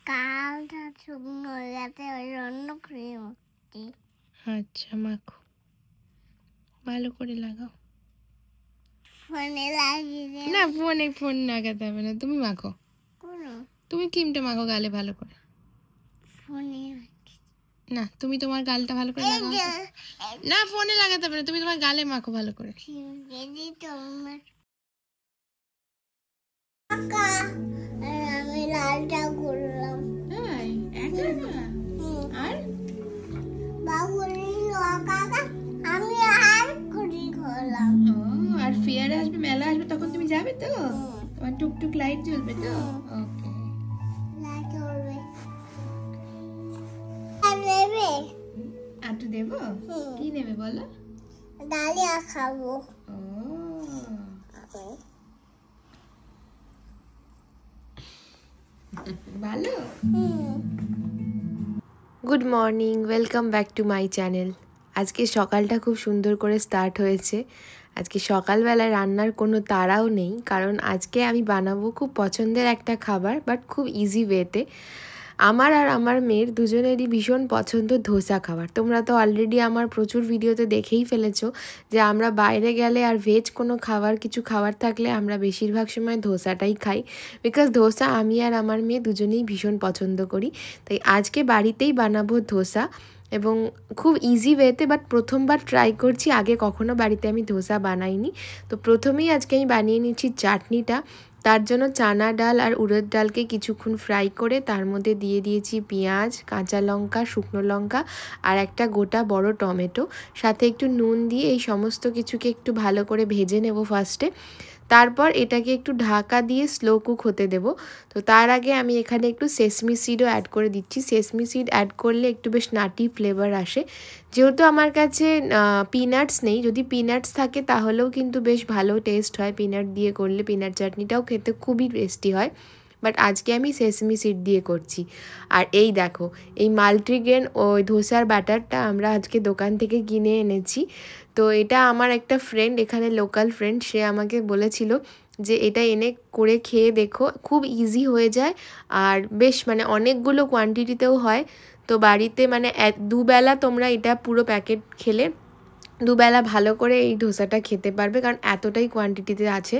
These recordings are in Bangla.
কালটা শুকনো যাতে ওই অন্য ক্রিম। আচ্ছা মাখো, ভালো করে লাগাও। ফোনে লাগিয়ে না ফোন লাগাতে হবে না, তুমি মাখো। তুমি ক্রিমটা মাখো গালে ভালো করে। ফোনে না তুমি তোমার গালটা ভালো করে লাগাও। না ফোনে লাগাতে হবে না, তুমি তোমার গালে মাখো ভালো করে। আমি লালটা করলাম। আর আমি আর করি করলাম। আর ফেয়ার আসবে, মেলা আসবে, তখন তুমি যাবে তো? তোমার টুকটুক লাইট জ্বলবে তো? ওকে। আটু দেবো? কি নেবে বলো? ডালিয়া খাবো। ভালো। Good morning, welcome back to my channel. আজকে সকালটা খুব সুন্দর করে স্টার্ট হয়েছে। আজকে সকালবেলায় রান্নার কোনো তাড়াও নেই, কারণ আজকে আমি বানাবো খুব পছন্দের একটা খাবার, বাট খুব ইজি ওয়েতে। আমার আর আমার মেয়ের দুজনেরই ভীষণ পছন্দ ধোসা খাবার। তোমরা তো অলরেডি আমার প্রচুর ভিডিওতে দেখেই ফেলেছো যে আমরা বাইরে গেলে আর ভেজ কোনো কিছু খাবার থাকলে আমরা বেশিরভাগ সময় ধোসাটাই খাই, বিকজ ধোসা আমি আর আমার মেয়ে দুজনেই ভীষণ পছন্দ করি। তাই আজকে বাড়িতেই বানাবো ধোসা, এবং খুব ইজি ওয়েতে, বাট প্রথমবার ট্রাই করছি। আগে কখনো বাড়িতে আমি ধোসা বানাইনি, তো প্রথমেই আজকে আমি বানিয়ে নিচ্ছি চাটনিটা। তার জন্য চানা ডাল আর উড়দ ডালকে কিছুক্ষণ ফ্রাই করে তার মধ্যে দিয়ে দিয়েছি পেঁয়াজ, কাঁচা লঙ্কা, শুকনো লঙ্কা আর একটা গোটা বড় টমেটো, সাথে একটু নুন দিয়ে এই সমস্ত কিছুকে একটু ভালো করে ভেজে নেব ফার্স্টে। তারপর এটাকে একটু ঢাকা দিয়ে স্লো কুক হতে দেব। তো তার আগে আমি এখানে একটু সেসমি সিডও অ্যাড করে দিচ্ছি। সেসমি সিড অ্যাড করলে একটু বেশ নাটি ফ্লেভার আসে। যেহেতু আমার কাছে পিনাটস নেই, যদি পিনাটস থাকে তাহলেও কিন্তু বেশ ভালো টেস্ট হয়। পিনাট দিয়ে করলে পিনাট চাটনিটাও খেতে খুবই টেস্টি হয়, বাট আজকে আমি সেসমি সিড দিয়ে করছি। আর এই দেখো, এই মাল্টিগ্রেন ওই ধোসার ব্যাটারটা আমরা আজকে দোকান থেকে কিনে এনেছি। তো এটা আমার একটা ফ্রেন্ড, এখানে লোকাল ফ্রেন্ড, সে আমাকে বলেছিল যে এটা এনে করে খেয়ে দেখো, খুব ইজি হয়ে যায় আর বেশ অনেকগুলো কোয়ান্টিটিতেও হয়। তো বাড়িতে দুবেলা তোমরা এটা পুরো প্যাকেট খেলে দুবেলা ভালো করে এই ধোসাটা খেতে পারবে, কারণ এতটাই কোয়ান্টিটিতে আছে।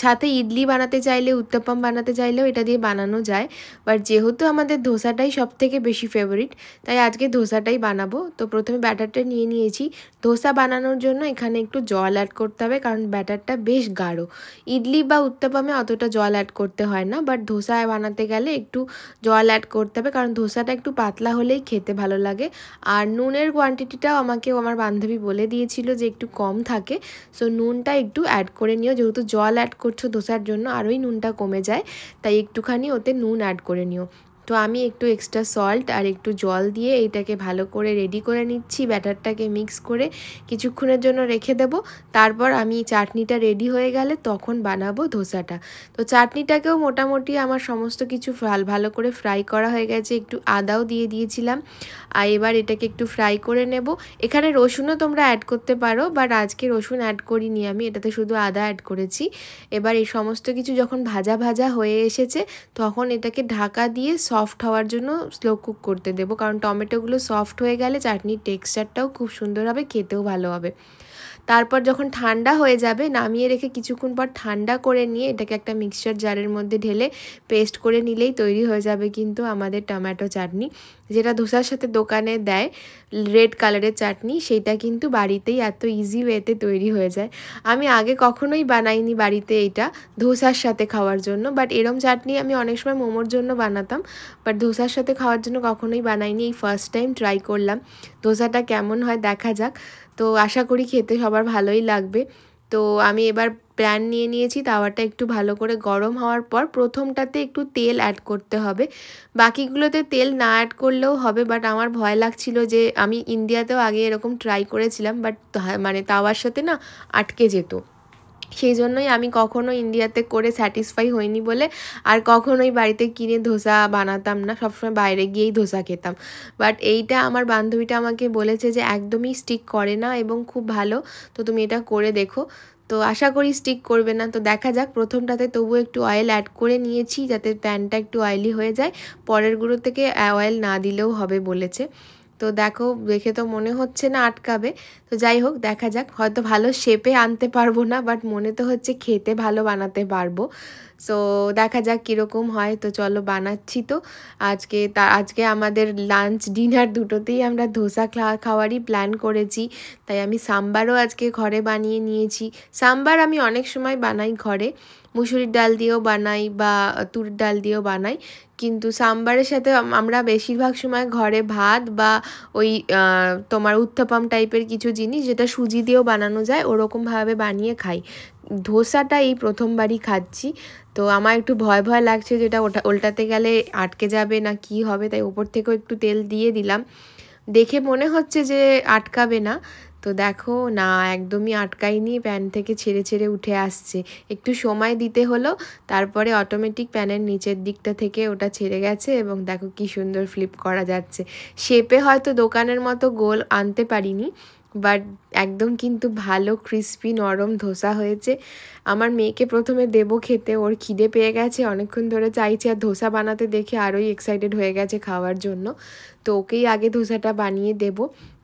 সাথে ইডলি বানাতে চাইলে, উত্তপম বানাতে চাইলেও এটা দিয়ে বানানো যায়, বাট যেহেতু আমাদের ধোসাটাই সব থেকে বেশি ফেভারিট, তাই আজকে ধোসাটাই বানাবো। তো প্রথমে ব্যাটারটা নিয়ে নিয়েছি। ধোসা বানানোর জন্য এখানে একটু জল অ্যাড করতে হবে, কারণ ব্যাটারটা বেশ গাঢ়। ইডলি বা উত্তপমে অতটা জল অ্যাড করতে হয় না, বাট ধোসা বানাতে গেলে একটু জল অ্যাড করতে হবে, কারণ ধোসাটা একটু পাতলা হলেই খেতে ভালো লাগে। আর নুনের কোয়ান্টিটিটাও আমাকে আমার বান্ধবী বলে দিয়েছিল যে একটু কম থাকে, সো নুনটা একটু অ্যাড করে নিও। যেহেতু জল অ্যাড করছো ধোসার জন্য, আরোই নুনটা কমে যায়, তাই একটুখানি ওতে নুন অ্যাড করে নিও। তো আমি একটু এক্সট্রা সল্ট আর একটু জল দিয়ে এইটাকে ভালো করে রেডি করে নিচ্ছি। ব্যাটারটাকে মিক্স করে কিছুক্ষণের জন্য রেখে দেব। তারপর আমি চাটনিটা রেডি হয়ে গেলে তখন বানাবো ধোসাটা। তো চাটনিটাকেও মোটামুটি আমার সমস্ত কিছু ভালো করে ফ্রাই করা হয়ে গেছে। একটু আদাও দিয়ে দিয়েছিলাম, আর এবার এটাকে একটু ফ্রাই করে নেব। এখানে রসুনও তোমরা অ্যাড করতে পারো, বাট আজকে রসুন অ্যাড করিনি আমি, এটাতে শুধু আদা অ্যাড করেছি। এবার এই সমস্ত কিছু যখন ভাজা ভাজা হয়ে এসেছে, তখন এটাকে ঢাকা দিয়ে সফট হওয়ার জন্য স্লো কুক করতে দেবো, কারণ টমেটোগুলো সফট হয়ে গেলে চাটনির টেক্সচারটাও খুব সুন্দর হবে, খেতেও ভালো হবে। তারপর যখন ঠান্ডা হয়ে যাবে, নামিয়ে রেখে কিছুক্ষণ পর ঠান্ডা করে নিয়ে এটাকে একটা মিক্সচার জারের মধ্যে ঢেলে পেস্ট করে নিলেই তৈরি হয়ে যাবে কিন্তু আমাদের টমেটো চাটনি, যেটা ধোসার সাথে দোকানে দেয় রেড কালারের চাটনি, সেটা কিন্তু বাড়িতেই এত ইজি ওয়েতে তৈরি হয়ে যায়। আমি আগে কখনোই বানাইনি বাড়িতে এটা ধোসার সাথে খাওয়ার জন্য, বাট এরম চাটনি আমি অনেক সময় মোমোর জন্য বানাতাম, বাট ধোসার সাথে খাওয়ার জন্য কখনোই বানাইনি। এই ফার্স্ট টাইম ট্রাই করলাম। ধোসাটা কেমন হয় দেখা যাক। তো আশা করি খেতে সবার ভালোই লাগবে। তো আমি এবার প্যান নিয়ে নিয়েছি, তাওয়াটা একটু ভালো করে গরম হওয়ার পর প্রথমটাতে একটু তেল অ্যাড করতে হবে, বাকিগুলোতে তেল না অ্যাড করলেও হবে, বাট আমার ভয় লাগছিল যে আমি ইন্ডিয়াতেও আগে এরকম ট্রাই করেছিলাম, বাট তাওয়ার সাথে না আটকে যেত, সেই জন্যই আমি কখনো ইন্ডিয়াতে করে স্যাটিসফাই হইনি বলে আর কখনোই বাড়িতে কিনে ধোসা বানাতাম না, সবসময় বাইরে গিয়েই ধোসা খেতাম। বাট এইটা আমার বান্ধবীটা আমাকে বলেছে যে একদমই স্টিক করে না এবং খুব ভালো, তো তুমি এটা করে দেখো। তো আশা করি স্টিক করবে না। তো দেখা যাক, প্রথমটাতে তবু একটু অয়েল অ্যাড করে নিয়েছি যাতে প্যানটা একটু অয়েলি হয়ে যায়, পরেরগুলো থেকে অয়েল না দিলেও হবে বলেছে। তো দেখো, দেখে তো মনে হচ্ছে না আটকাবে। তো যাই হোক, দেখা যাক, হয়তো ভালো শেপে আনতে পারবো না, বাট মনে তো হচ্ছে খেতে ভালো বানাতে পারবো। সো দেখা যাক কীরকম হয়। তো চলো বানাচ্ছি। তো আজকে আমাদের লাঞ্চ ডিনার দুটোতেই আমরা ধোসা খাওয়ারই প্ল্যান করেছি। তাই আমি সাম্বারও আজকে ঘরে বানিয়ে নিয়েছি। সাম্বার আমি অনেক সময় বানাই ঘরে, মুসুরির ডাল দিয়েও বানাই বা তুর ডাল দিয়েও বানাই, কিন্তু সাম্বারের সাথে আমরা বেশিরভাগ সময় ঘরে ভাত বা ওই তোমার উত্তপম টাইপের কিছু জিনিস যেটা সুজি দিয়েও বানানো যায় ওরকমভাবে বানিয়ে খাই। ধোসাটা এই প্রথমবারই খাচ্ছি, তো আমার একটু ভয় ভয় লাগছে যেটা উল্টাতে গেলে আটকে যাবে না কি হবে, তাই উপর থেকেও একটু তেল দিয়ে দিলাম। দেখে মনে হচ্ছে যে আটকাবে না, তো দেখো না, একদমই আটকায়নি, প্যান থেকে ছেড়ে ছেড়ে উঠে আসছে। একটু সময় দিতে হলো, তারপরে অটোমেটিক প্যানের নিচের দিকটা থেকে ওটা ছেড়ে গেছে এবং দেখো কি সুন্দর ফ্লিপ করা যাচ্ছে। শেপে হয়তো দোকানের মতো গোল আনতে পারিনি, বাট একদম কিন্তু ভালো ক্রিস্পি নরম ধোসা হয়েছে। আমার মেয়েকে প্রথমে দেবো খেতে, ওর খিদে পেয়ে গেছে, অনেকক্ষণ ধরে চাইছে, আর ধোসা বানাতে দেখে আরোই এক্সাইটেড হয়ে গেছে খাওয়ার জন্য। তো ওকেই আগে ধোসাটা বানিয়ে দেব,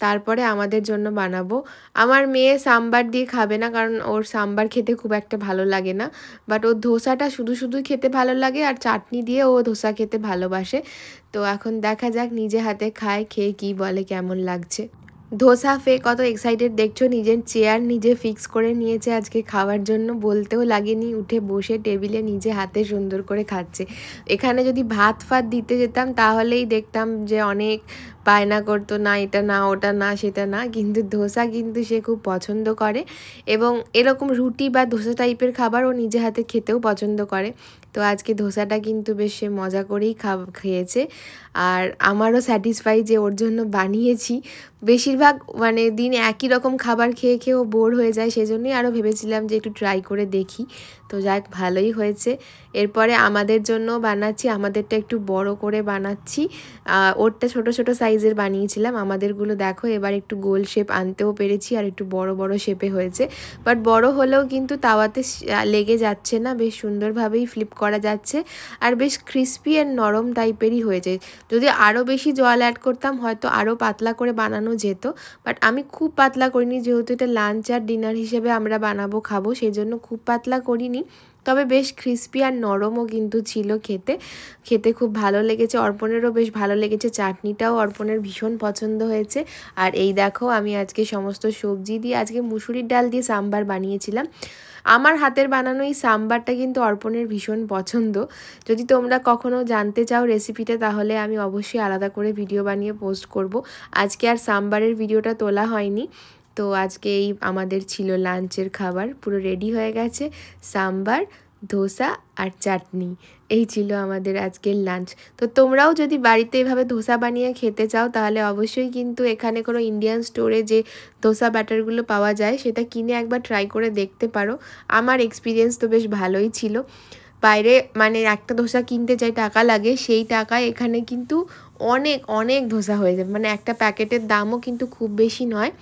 তারপরে আমাদের জন্য বানাবো। আমার মেয়ে সাম্বার দিয়ে খাবে না, কারণ ওর সাম্বার খেতে খুব একটা ভালো লাগে না, বাট ওর ধোসাটা শুধু শুধু খেতে ভালো লাগে, আর চাটনি দিয়ে ও ধোসা খেতে ভালোবাসে। তো এখন দেখা যাক নিজে হাতে খায়, খেয়ে কী বলে কেমন লাগছে। ধোসা ফে কত এক্সাইটেড দেখছো, নিজের চেয়ার নিজে ফিক্স করে নিয়েছে আজকে খাওয়ার জন্য, বলতেও লাগেনি, উঠে বসে টেবিলে নিজে হাতে সুন্দর করে খাচ্ছে। এখানে যদি ভাত ফাত দিতে যেতাম তাহলেই দেখতাম যে অনেক বায়না করতো, না এটা না, ওটা না, সেটা না, কিন্তু ধোসা কিন্তু সে খুব পছন্দ করে, এবং এরকম রুটি বা ধোসা টাইপের খাবার ও নিজে হাতে খেতেও পছন্দ করে। তো আজকে ধোসাটা কিন্তু বেশ সে মজা করেই খেয়েছে, আর আমারও স্যাটিসফাই যে ওর জন্য বানিয়েছি। বেশিরভাগ মানে দিন একই রকম খাবার খেয়ে খেয়েও বোর হয়ে যায়, সেজন্যই আরও ভেবেছিলাম যে একটু ট্রাই করে দেখি। তো যাক, ভালোই হয়েছে। এরপরে আমাদের জন্য বানাচ্ছি, আমাদেরটা একটু বড় করে বানাচ্ছি, ওরটা ছোট ছোট সাইজের বানিয়েছিলাম, আমাদেরগুলো দেখো এবার একটু গোল শেপ আনতেও পেরেছি, আর একটু বড় বড় শেপে হয়েছে। বাট বড় হলেও কিন্তু তাওয়াতে লেগে যাচ্ছে না, বেশ সুন্দরভাবেই ফ্লিপ করা যাচ্ছে, আর বেশ ক্রিস্পি আর নরম টাইপেরই হয়েছে। যদি আরও বেশি জল অ্যাড করতাম হয়তো আরও পাতলা করে বানানো যেত, বাট আমি খুব পাতলা করিনি, যেহেতু এটা লাঞ্চ আর ডিনার হিসেবে আমরা বানাবো খাবো, সেই জন্য খুব পাতলা করিনি। তবে বেশ ক্রিস্পি আর নরমও কিন্তু ছিল, খেতে খুব ভালো লেগেছে। অর্পণেরও বেশ ভালো লেগেছে, চাটনিটাও অর্পণের ভীষণ পছন্দ হয়েছে। আর এই দেখো, আমি আজকে সমস্ত সবজি দিয়ে, আজকে মুসুরির ডাল দিয়ে সাম্বার বানিয়েছিলাম। আমার হাতের বানানো এই সাম্বারটা কিন্তু অর্পণের ভীষণ পছন্দ। যদি তোমরা কখনো জানতে চাও রেসিপিটা, তাহলে আমি অবশ্যই আলাদা করে ভিডিও বানিয়ে পোস্ট করব। আজকে আর সাম্বারের ভিডিওটা তোলা হয়নি। তো আজকে এই আমাদের ছিল লাঞ্চের খাবার, পুরো রেডি হয়ে গেছে, সাম্বার, ধোসা আর চাটনি, এই ছিল আমাদের আজকের লাঞ্চ। তো তোমরাও যদি বাড়িতে এভাবে ধোসা বানিয়ে খেতে চাও, তাহলে অবশ্যই কিন্তু এখানে কোনো ইন্ডিয়ান স্টোরে যে ধোসা ব্যাটারগুলো পাওয়া যায় সেটা কিনে একবার ট্রাই করে দেখতে পারো। আমার এক্সপিরিয়েন্স তো বেশ ভালোই ছিল। বাইরে মানে একটা ধোসা কিনতে চাই টাকা লাগে, সেই টাকায় এখানে কিন্তু অনেক অনেক ধোসা হয়ে যাবে, মানে একটা প্যাকেটের দামও কিন্তু খুব বেশি নয়,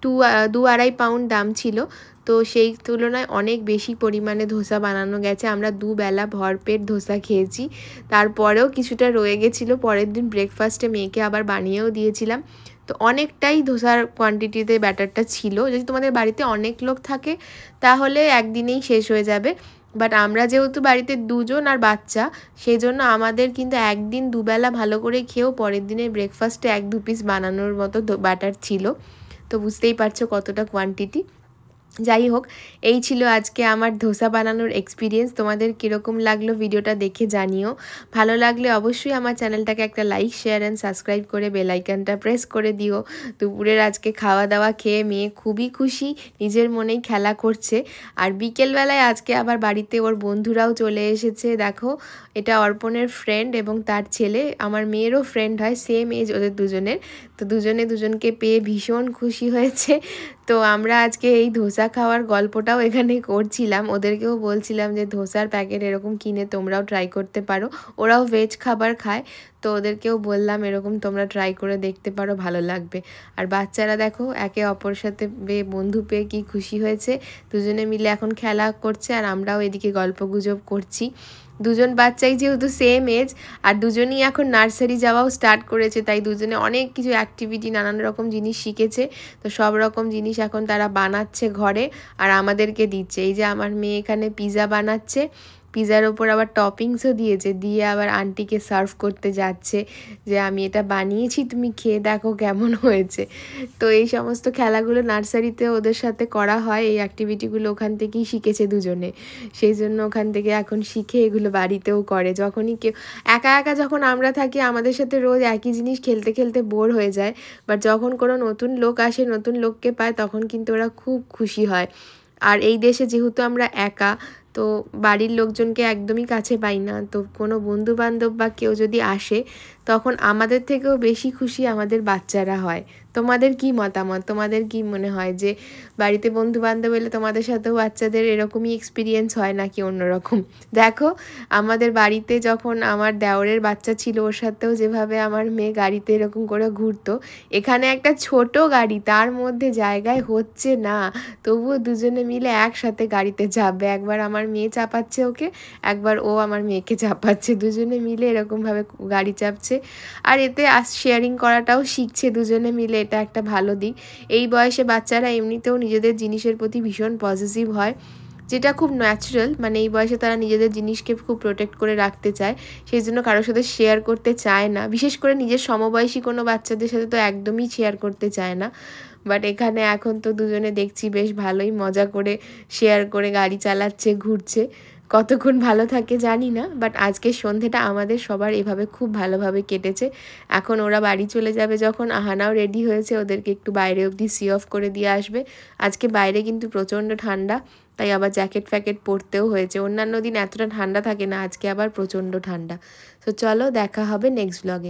2-2.5 পাউন্ড দাম ছিল। তো সেই তুলনায় অনেক বেশি পরিমাণে ধোসা বানানো গেছে, আমরা দুবেলা ভরপেট ধোসা খেয়েছি। তারপরেও কিছুটা রয়ে গেছিলো, পরের দিন ব্রেকফাস্টে মেয়েকে আবার বানিয়েও দিয়েছিলাম। তো অনেকটাই ধোসার কোয়ান্টিটিতে ব্যাটারটা ছিল। যদি তোমাদের বাড়িতে অনেক লোক থাকে তাহলে একদিনেই শেষ হয়ে যাবে, বাট আমরা যেহেতু বাড়িতে 2 জন আর বাচ্চা, সেই জন্য আমাদের কিন্তু একদিন দুবেলা ভালো করে খেয়েও পরের দিনের ব্রেকফাস্টে 1-2 পিস বানানোর মতো ব্যাটার ছিল। তো বুঝতেই পারছো কতটা কোয়ান্টিটি। যাই হোক, এই ছিল আজকে আমার ধোসা বানানোর এক্সপিরিয়েন্স। তোমাদের কীরকম লাগলো ভিডিওটা দেখে জানিও। ভালো লাগলে অবশ্যই আমার চ্যানেলটাকে একটা লাইক, শেয়ার অ্যান্ড সাবস্ক্রাইব করে বেল আইকনটা প্রেস করে দিও। দুপুরের আজকে খাওয়া দাওয়া খেয়ে মেয়ে খুবই খুশি, নিজের মনেই খেলা করছে। আর বিকেলবেলায় আজকে আবার বাড়িতে ওর বন্ধুরাও চলে এসেছে। দেখো, এটা অর্পণের ফ্রেন্ড এবং তার ছেলে, আমার মেয়েরও ফ্রেন্ড হয়, সেম এজ ওদের দুজনের। তো দুজনে দুজনকে পেয়ে ভীষণ খুশি হয়েছে। তো আমরা আজকে এই ধোসা খাওয়ার গল্পটাও এখানে করছিলাম, ওদেরকেও বলছিলাম যে ধোসার প্যাকেট এরকম কিনে তোমরাও ট্রাই করতে পারো। ওরাও ভেজ খাবার খায়, তো ওদেরকেও বললাম এরকম তোমরা ট্রাই করে দেখতে পারো, ভালো লাগবে। আর বাচ্চারা দেখো একে অপর সাথে বন্ধু পেয়ে কি খুশি হয়েছে, দুজনে মিলে এখন খেলা করছে আর আমরাও এদিকে গল্পগুজব করছি। দুজন বাচ্চাই যেহেতু সেম এজ, আর দুজনই এখন নার্সারি যাওয়াও স্টার্ট করেছে, তাই দুজনে অনেক কিছু অ্যাক্টিভিটি নানান রকম জিনিস শিখেছে। তো সব রকম জিনিস এখন তারা বানাচ্ছে ঘরে আর আমাদেরকে দিচ্ছে। এই যে আমার মেয়ে এখানে পিৎজা বানাচ্ছে, পিৎজার ওপর আবার টপিংসও দিয়েছে, দিয়ে আবার আন্টিকে সার্ভ করতে যাচ্ছে যে আমি এটা বানিয়েছি, তুমি খেয়ে দেখো কেমন হয়েছে। তো এই সমস্ত খেলাগুলো নার্সারিতে ওদের সাথে করা হয়, এই অ্যাক্টিভিটিগুলো ওখান থেকেই শিখেছে দুজনে। সেই জন্য ওখান থেকে এখন শিখে এগুলো বাড়িতেও করে। যখনই কেউ একা একা যখন আমরা থাকি আমাদের সাথে রোজ একই জিনিস খেলতে খেলতে বোর হয়ে যায়, বাট যখন কোনো নতুন লোক আসে, নতুন লোককে পায়, তখন কিন্তু ওরা খুব খুশি হয়। আর এই দেশে যেহেতু আমরা একা, তো বাড়ির লোকজনকে একদমই কাছে পাই না, তো কোনো বন্ধু বান্ধব বা কেউ যদি আসে তখন আমাদের থেকেও বেশি খুশি আমাদের বাচ্চারা হয়। তোমাদের কি মতামত, তোমাদের কি মনে হয় যে বাড়িতে বন্ধু বান্ধব এলে তোমাদের সাথেও বাচ্চাদের এরকমই এক্সপিরিয়েন্স হয় নাকি অন্যরকম? দেখো আমাদের বাড়িতে যখন আমার দেওরের বাচ্চা ছিল, ওর সাথেও যেভাবে আমার মেয়ে গাড়িতে এরকম করে ঘুরতো, এখানে একটা ছোট গাড়ি, তার মধ্যে জায়গায় হচ্ছে না, তবুও দুজনে মিলে একসাথে গাড়িতে যাবে। একবার আমার মেয়ে চাপাচ্ছে ওকে, একবার ও আমার মেয়েকে চাপাচ্ছে, দুজনে মিলে এরকমভাবে গাড়ি চাপছে। আর এতে শেয়ারিং করাটাও শিখছে দুজনে মিলে, এটা একটা ভালো দিক। এই বয়সে বাচ্চারা এমনিতেও নিজেদের জিনিসের প্রতি ভীষণ পজিটিভ হয়, যেটা খুব ন্যাচারাল। মানে এই বয়সে তারা নিজেদের জিনিসকে খুব প্রোটেক্ট করে রাখতে চায়, সেই জন্য কারোর সাথে শেয়ার করতে চায় না। বিশেষ করে নিজের সমবয়সী কোনো বাচ্চাদের সাথে তো একদমই শেয়ার করতে চায় না। বাট এখানে এখন তো দুজনে দেখছি বেশ ভালোই মজা করে শেয়ার করে গাড়ি চালাচ্ছে, ঘুরছে। কতক্ষণ ভালো থাকে জানি না, বাট আজকের সন্ধেটা আমাদের সবার এভাবে খুব ভালোভাবে কেটেছে। এখন ওরা বাড়ি চলে যাবে যখন, আহানাও রেডি হয়েছে, ওদেরকে একটু বাইরে অবধি সি অফ করে দিয়ে আসবে। আজকে বাইরে কিন্তু প্রচণ্ড ঠান্ডা, তাই আবার জ্যাকেট ফ্যাকেট পরতেও হয়েছে। অন্যান্য দিন এতটা ঠান্ডা থাকে না, আজকে আবার প্রচণ্ড ঠান্ডা। তো চলো দেখা হবে নেক্সট ব্লগে।